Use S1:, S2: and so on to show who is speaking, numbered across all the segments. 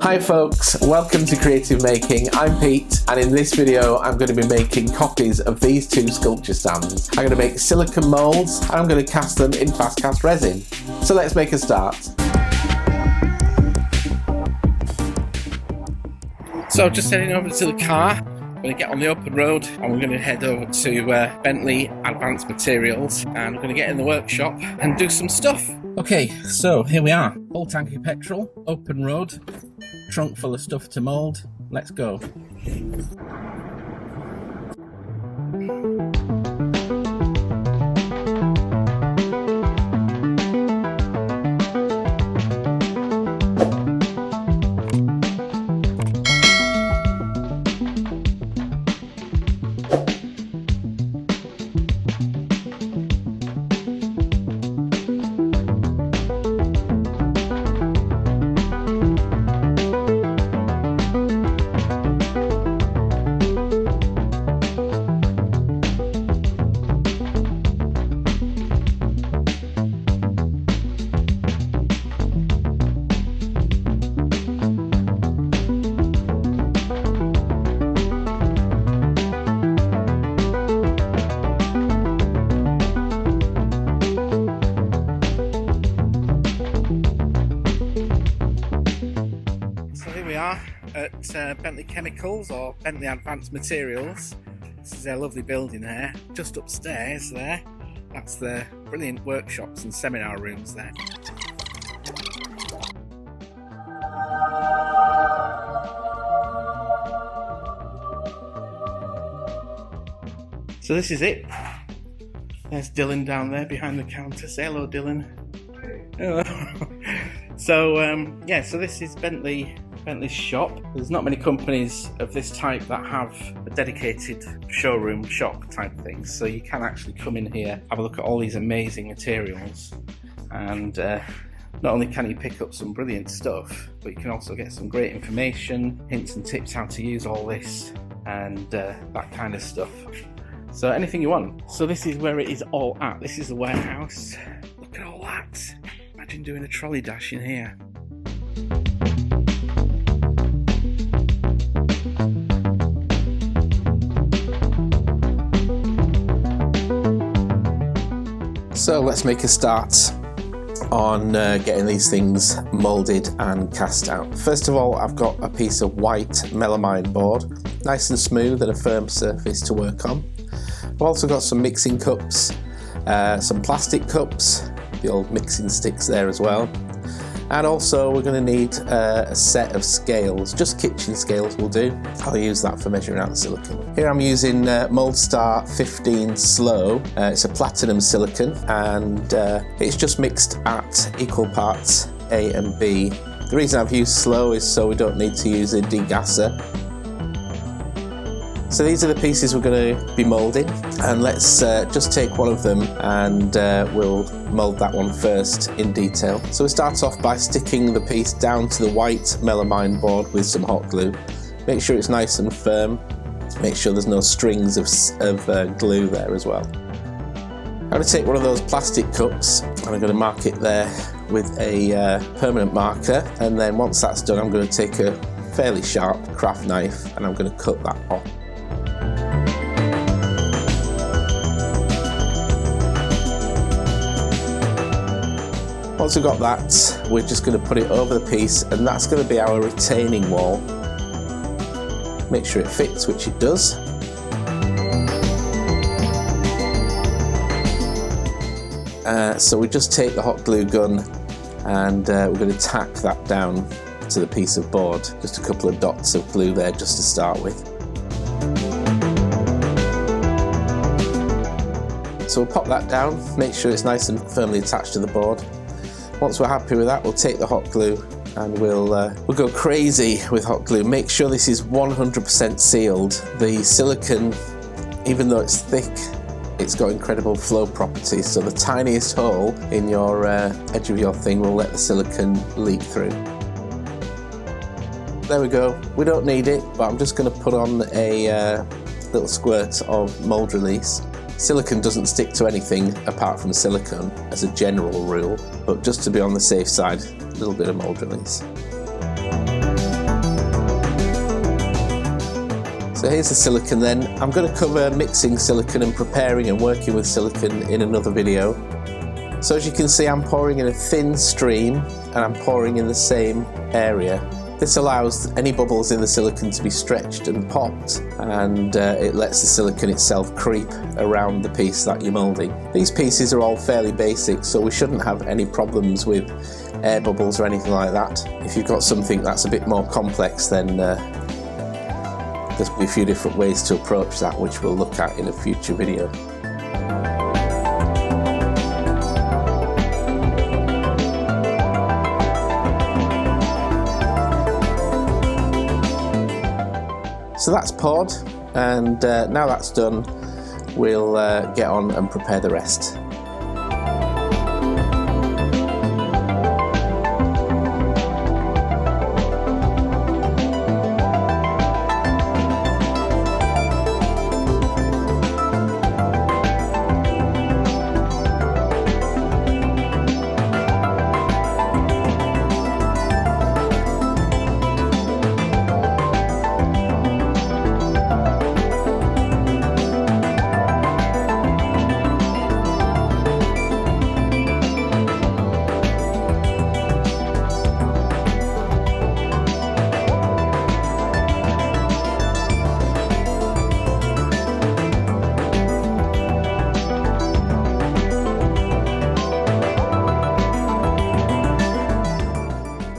S1: Hi folks, welcome to Creative Making. I'm Pete, and in this video I'm going to be making copies of these two sculpture stands. I'm going to make silicone moulds and I'm going to cast them in fast cast resin. So let's make a start. So just heading over to the car. I'm going to get on the open road and we're going to head over to Bentley Advanced Materials, and we're going to get in the workshop and do some stuff. Okay, so here we are. Full tank of petrol, open road, trunk full of stuff to mould. Let's go. At Bentley Chemicals, or Bentley Advanced Materials. This is their lovely building here. Just upstairs there, that's their brilliant workshops and seminar rooms there. So this is it. There's Dylan down there behind the counter. Say hello, Dylan. Hello. So yeah, so this is Bentley's shop. There's not many companies of this type that have a dedicated showroom shop type thing, so you can actually come in here, have a look at all these amazing materials, and not only can you pick up some brilliant stuff, but you can also get some great information, hints and tips how to use all this, and that kind of stuff. So anything you want. So this is where it is all at. This is the warehouse. Look at all that. Imagine doing a trolley dash in here. So let's make a start on getting these things moulded and cast out. First of all, I've got a piece of white melamine board, nice and smooth and a firm surface to work on. I've also got some mixing cups, some plastic cups, the old mixing sticks there as well. And also we're going to need a set of scales, just kitchen scales will do. I'll use that for measuring out the silicone. Here I'm using Moldstar 15 Slow. It's a platinum silicone, and it's just mixed at equal parts A and B. The reason I've used slow is so we don't need to use a degasser. So these are the pieces we're going to be moulding, and let's just take one of them and we'll mould that one first in detail. So we start off by sticking the piece down to the white melamine board with some hot glue. Make sure it's nice and firm, make sure there's no strings of glue there as well. I'm going to take one of those plastic cups and I'm going to mark it there with a permanent marker, and then once that's done I'm going to take a fairly sharp craft knife and I'm going to cut that off. Once we've got that, we're just going to put it over the piece, and that's going to be our retaining wall. Make sure it fits, which it does. So we just take the hot glue gun and we're going to tack that down to the piece of board. Just a couple of dots of glue there just to start with. So we'll pop that down, make sure it's nice and firmly attached to the board. Once we're happy with that, we'll take the hot glue and we'll go crazy with hot glue. Make sure this is 100% sealed. The silicone, even though it's thick, it's got incredible flow properties, so the tiniest hole in your edge of your thing will let the silicone leak through. There we go. We don't need it, but I'm just going to put on a little squirt of mould release.
S2: Silicone doesn't stick to anything apart from silicone as a general rule, but just to be on the safe side, a little bit of mould release. So here's the silicone then. I'm going to cover mixing silicone and preparing and working with silicone in another video. So as you can see, I'm pouring in a thin stream and I'm pouring in the same area. This allows any bubbles in the silicone to be stretched and popped, and it lets the silicone itself creep around the piece that you're moulding. These pieces are all fairly basic, so we shouldn't have any problems with air bubbles or anything like that. If you've got something that's a bit more complex, then there's a few different ways to approach that, which we'll look at in a future video. So that's poured, and now that's done, we'll get on and prepare the rest.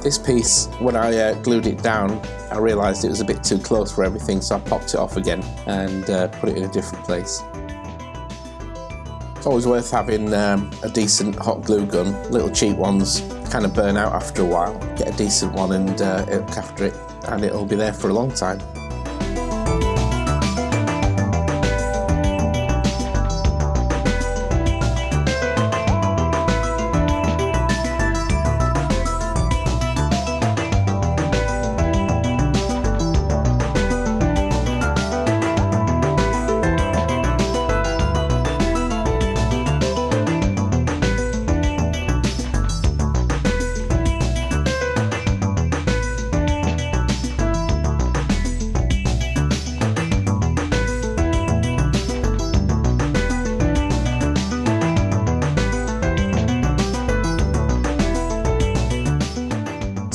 S2: This piece, when I glued it down, I realised it was a bit too close for everything, so I popped it off again and put it in a different place. It's always worth having a decent hot glue gun. Little cheap ones kind of burn out after a while. Get a decent one and look after it, and it'll be there for a long time.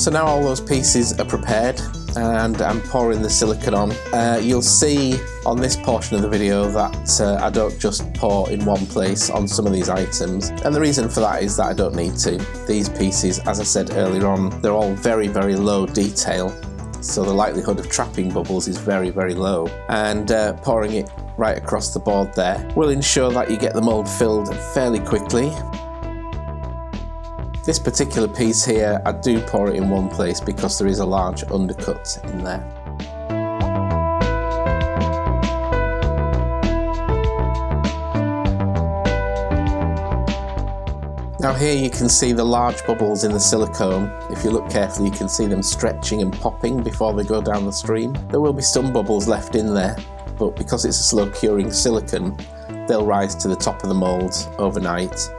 S2: So now all those pieces are prepared and I'm pouring the silicone on. You'll see on this portion of the video that I don't just pour in one place on some of these items, and the reason for that is that I don't need to. These pieces, as I said earlier on, they're all very, very low detail, so the likelihood of trapping bubbles is very, very low, and pouring it right across the board there will ensure that you get the mould filled fairly quickly. This particular piece here, I do pour it in one place because there is a large undercut in there. Now here you can see the large bubbles in the silicone. If you look carefully, you can see them stretching and popping before they go down the stream. There will be some bubbles left in there, but because it's a slow curing silicone, they'll rise to the top of the mould overnight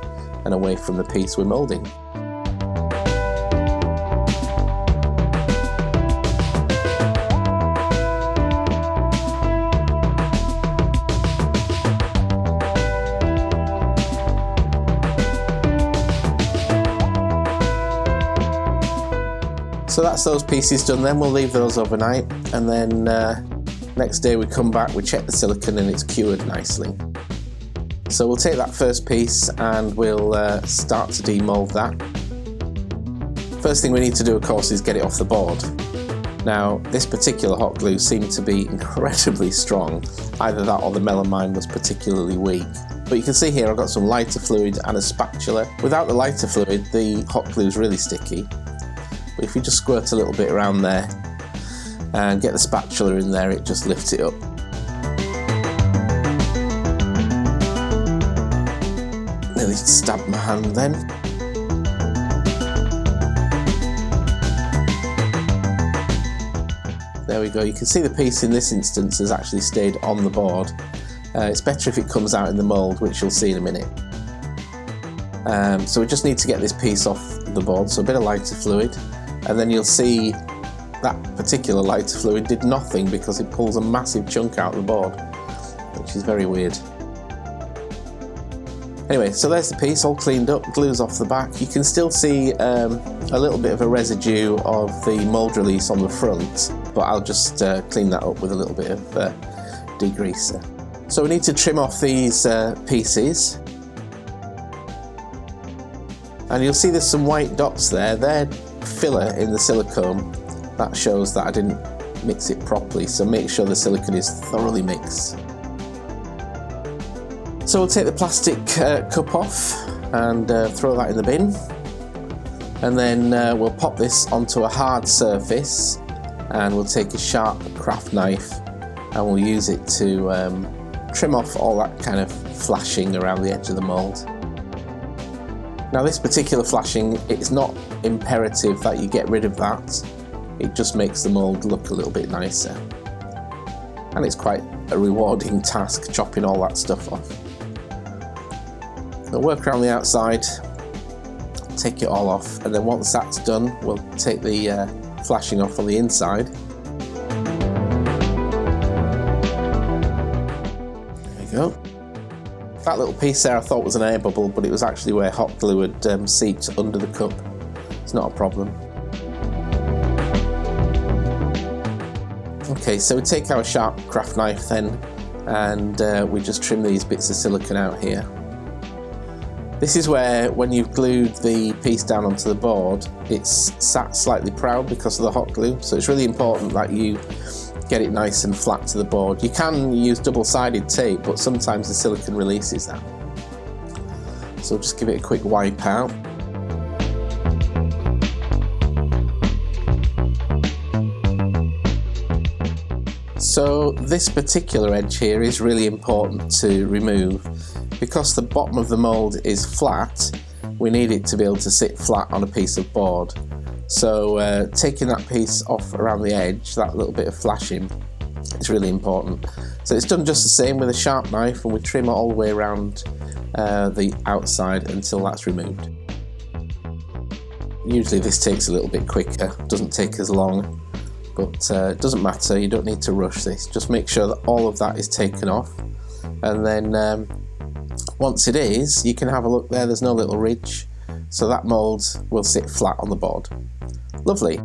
S2: and away from the piece we're moulding. So that's those pieces done then. We'll leave those overnight, and then next day we come back, we check the silicone and it's cured nicely. So we'll take that first piece and we'll start to demold that. First thing we need to do, of course, is get it off the board. Now this particular hot glue seemed to be incredibly strong. Either that or the melamine was particularly weak. But you can see here I've got some lighter fluid and a spatula. Without the lighter fluid, the hot glue is really sticky. But if you just squirt a little bit around there and get the spatula in there, it just lifts it up. Nearly stabbed my hand then. There we go. You can see the piece in this instance has actually stayed on the board, It's better if it comes out in the mould, which you'll see in a minute. So we just need to get this piece off the board, so a bit of lighter fluid, and then you'll see that particular lighter fluid did nothing because it pulls a massive chunk out of the board, which is very weird. Anyway, so there's the piece all cleaned up, glue's off the back. You can still see a little bit of a residue of the mould release on the front, but I'll just clean that up with a little bit of degreaser. So we need to trim off these pieces. And you'll see there's some white dots there. They're filler in the silicone. That shows that I didn't mix it properly, so make sure the silicone is thoroughly mixed. So we'll take the plastic cup off and throw that in the bin. And then we'll pop this onto a hard surface, and we'll take a sharp craft knife and we'll use it to trim off all that kind of flashing around the edge of the mould. Now this particular flashing, it's not imperative that you get rid of that, it just makes the mould look a little bit nicer. And it's quite a rewarding task chopping all that stuff off. We'll work around the outside, take it all off, and then once that's done, we'll take the flashing off on the inside. There we go. That little piece there I thought was an air bubble, but it was actually where hot glue had seeped under the cup. It's not a problem. Okay, so we take our sharp craft knife then, and we just trim these bits of silicone out here. This is where, when you've glued the piece down onto the board, it's sat slightly proud because of the hot glue, so it's really important that you get it nice and flat to the board. You can use double-sided tape, but sometimes the silicone releases that. So just give it a quick wipe out. So this particular edge here is really important to remove. Because the bottom of the mould is flat, we need it to be able to sit flat on a piece of board. So taking that piece off around the edge, that little bit of flashing, is really important. So it's done just the same with a sharp knife, and we trim it all the way around the outside until that's removed. Usually this takes a little bit quicker, doesn't take as long, but it doesn't matter, you don't need to rush this. Just make sure that all of that is taken off, and then once it is, you can have a look there, there's no little ridge, so that mould will sit flat on the board. Lovely.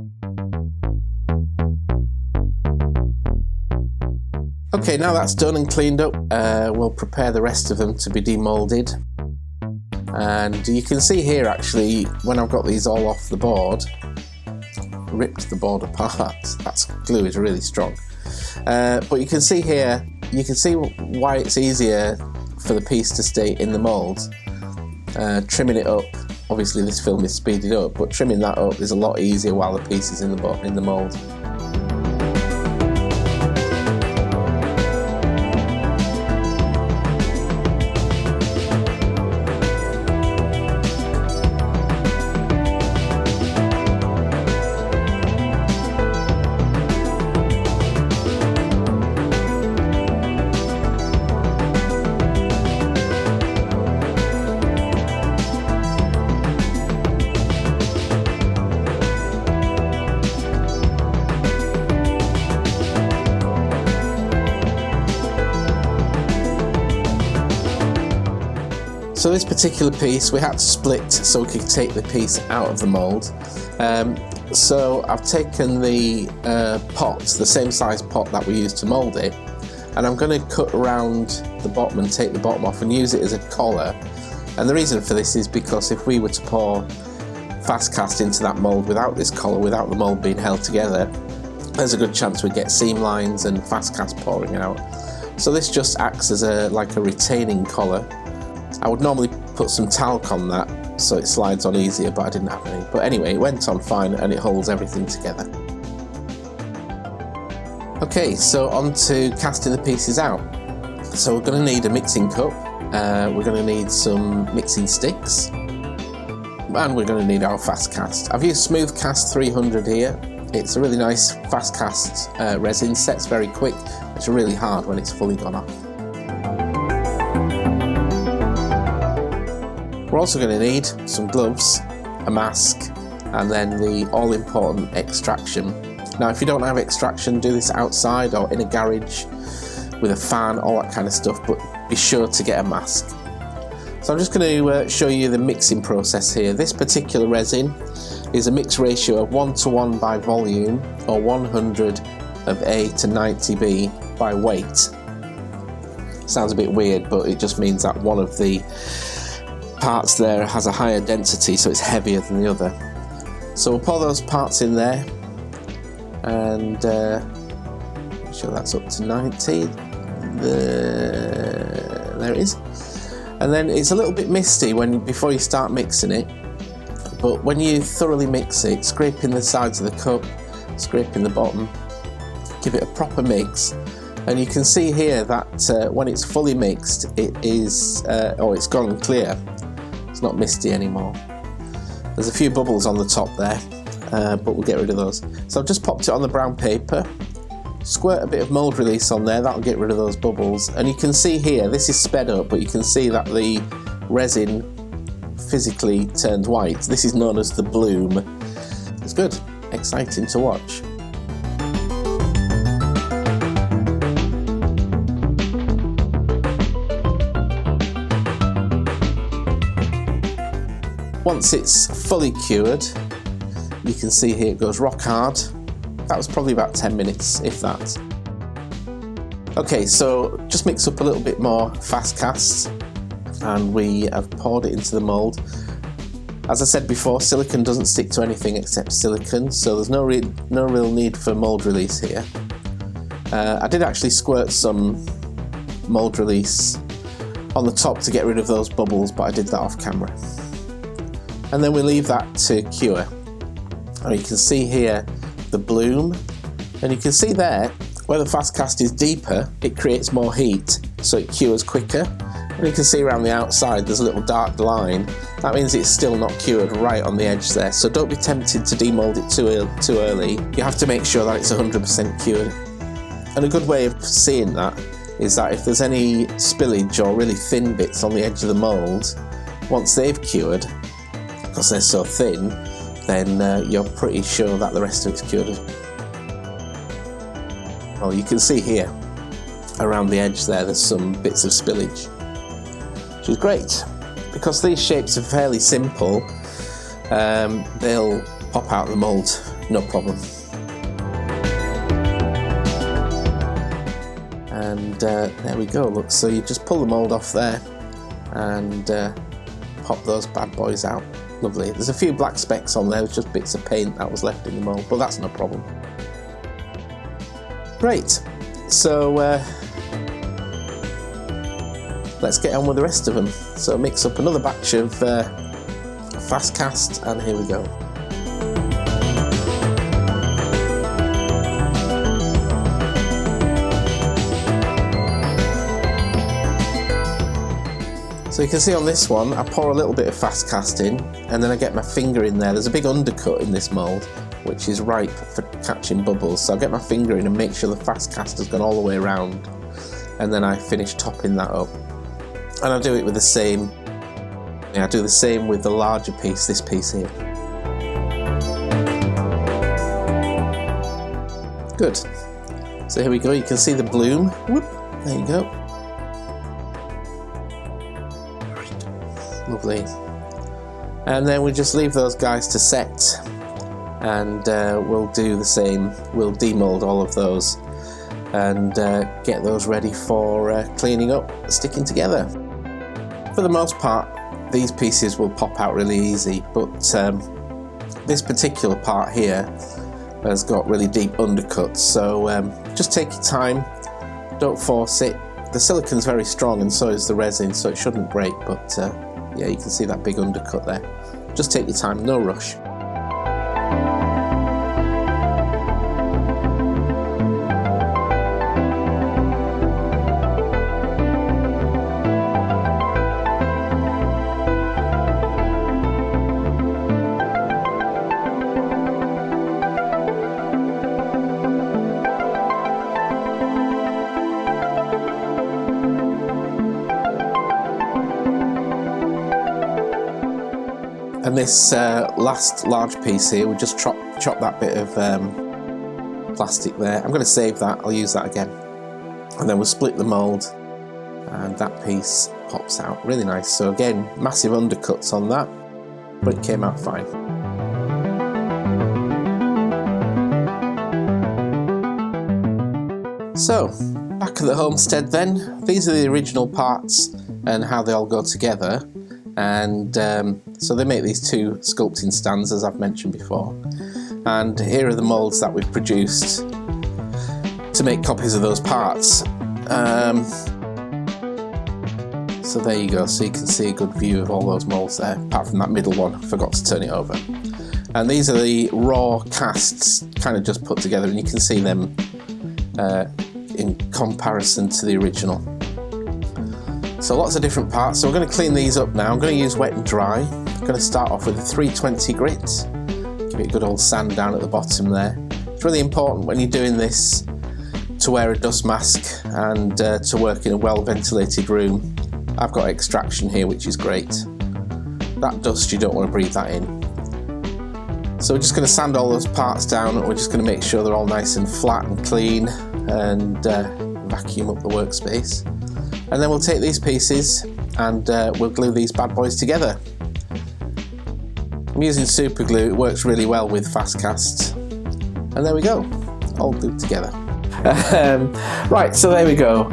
S2: Okay, now that's done and cleaned up, we'll prepare the rest of them to be demolded. And you can see here actually, when I've got these all off the board, ripped the board apart. That glue is really strong. But you can see here, you can see why it's easier for the piece to stay in the mould. Trimming it up, obviously this film is speeded up, but trimming that up is a lot easier while the piece is in the mould. So this particular piece we had to split so we could take the piece out of the mould. So I've taken the pot, the same size pot that we used to mould it, and I'm going to cut around the bottom and take the bottom off and use it as a collar. And the reason for this is because if we were to pour fast cast into that mould without this collar, without the mould being held together, there's a good chance we'd get seam lines and fast cast pouring out. So this just acts as like a retaining collar. I would normally put some talc on that so it slides on easier, but I didn't have any. But anyway, it went on fine and it holds everything together. Okay, so on to casting the pieces out. So we're going to need a mixing cup, we're going to need some mixing sticks, and we're going to need our fast cast. I've used Smooth Cast 300 here. It's a really nice fast cast resin, sets very quick. It's really hard when it's fully gone off. We're also going to need some gloves, a mask, and then the all-important extraction. Now, if you don't have extraction, do this outside or in a garage with a fan, all that kind of stuff, but be sure to get a mask. So I'm just going to show you the mixing process here. This particular resin is a mix ratio of 1:1 by volume, or 100 of A to 90B by weight. Sounds a bit weird, but it just means that one of the parts there has a higher density, so it's heavier than the other. So we'll pour those parts in there, and make sure that's up to 90. There it is. And then it's a little bit misty before you start mixing it, but when you thoroughly mix it, scraping the sides of the cup, scraping the bottom, give it a proper mix. And you can see here that when it's fully mixed, it is, it's gone clear. It's not misty anymore. There's a few bubbles on the top there, but we'll get rid of those. So I've just popped it on the brown paper, squirt a bit of mould release on there, that'll get rid of those bubbles. And you can see here, this is sped up, but you can see that the resin physically turned white. This is known as the bloom. It's good, exciting to watch. Once it's fully cured, you can see here it goes rock hard. That was probably about 10 minutes, if that. Okay, so just mix up a little bit more fast cast, and we have poured it into the mould. As I said before, silicone doesn't stick to anything except silicone, so there's no real need for mould release here. I did actually squirt some mould release on the top to get rid of those bubbles, but I did that off camera. And then we leave that to cure. And you can see here the bloom, and you can see there where the fast cast is deeper, it creates more heat, so it cures quicker. And you can see around the outside there's a little dark line. That means it's still not cured right on the edge there, so don't be tempted to demold it too early. You have to make sure that it's 100% cured. And a good way of seeing that is that if there's any spillage or really thin bits on the edge of the mould, once they've cured, because they're so thin, then you're pretty sure that the rest of it's cured. Well, you can see here around the edge there's some bits of spillage, which is great because these shapes are fairly simple. They'll pop out of the mould, no problem. And there we go, look, so you just pull the mould off there and pop those bad boys out. Lovely. There's a few black specks on there, just bits of paint that was left in the mould, but that's no problem. Great. So let's get on with the rest of them. So mix up another batch of fast cast, and here we go. So you can see on this one, I pour a little bit of fast cast in, and then I get my finger in there. There's a big undercut in this mould, which is ripe for catching bubbles. So I get my finger in and make sure the fast cast has gone all the way around, and then I finish topping that up. And I do it with the same. I do the same with the larger piece, this piece here. Good. So here we go. You can see the bloom. Whoop. There you go. Lovely. And then we just leave those guys to set, and we'll do the same. We'll demold all of those and get those ready for cleaning up, sticking together. For the most part, these pieces will pop out really easy, but this particular part here has got really deep undercuts, so just take your time, don't force it. The silicone's very strong and so is the resin, so it shouldn't break, but yeah, you can see that big undercut there. Just take your time, no rush. this last large piece here, we just chop that bit of plastic there. I'm going to save that, I'll use that again. And then we'll split the mould and that piece pops out really nice. So again, massive undercuts on that, but it came out fine. So, back at the homestead then, these are the original parts and how they all go together. And so they make these two sculpting stands, as I've mentioned before. And here are the moulds that we've produced to make copies of those parts. So there you go, so you can see a good view of all those moulds there, apart from that middle one, I forgot to turn it over. And these are the raw casts, kind of just put together, and you can see them in comparison to the original. So lots of different parts. So we're going to clean these up now. I'm going to use wet and dry. I'm going to start off with a 320 grit. Give it a good old sand down at the bottom there. It's really important when you're doing this to wear a dust mask and to work in a well ventilated room. I've got extraction here, which is great. That dust, you don't want to breathe that in. So we're just going to sand all those parts down, and we're just going to make sure they're all nice and flat and clean, and vacuum up the workspace. And then we'll take these pieces and we'll glue these bad boys together. I'm using super glue, it works really well with fast casts. And there we go, all glued together. Right, so there we go.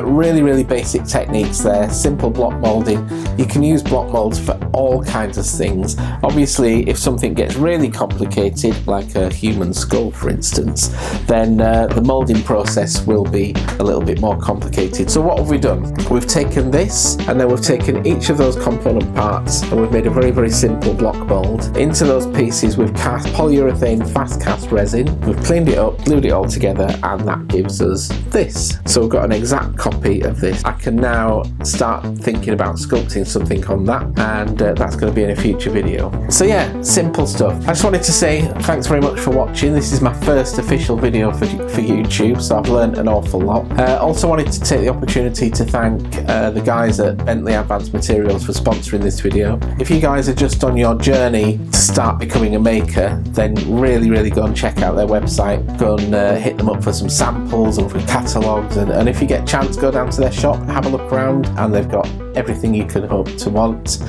S2: Really basic techniques there. Simple block moulding. You can use block moulds for all kinds of things. Obviously, if something gets really complicated, like a human skull for instance, then the moulding process will be a little bit more complicated. So what have we done? We've taken this, and then we've taken each of those component parts, and we've made a very simple block mould. Into those pieces we've cast polyurethane fast cast resin, we've cleaned it up, glued it all together, and that gives us this. So we've got an exact copy of this. I can now start thinking about sculpting something on that, and that's going to be in a future video. So yeah, simple stuff. I just wanted to say thanks very much for watching. This is my first official video for YouTube, so I've learned an awful lot. Also wanted to take the opportunity to thank the guys at Bentley Advanced Materials for sponsoring this video. If you guys are just on your journey to start becoming a maker, then really go and check out their website. Go and hit them up for some samples and for catalogues, and if you get a chance, go down to their shop, have a look around, and they've got everything you could hope to want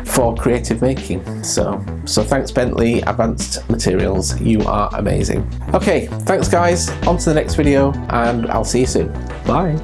S2: for creative making. So thanks Bentley Advanced Materials, you are amazing. Okay, thanks guys, on to the next video, and I'll see you soon. Bye.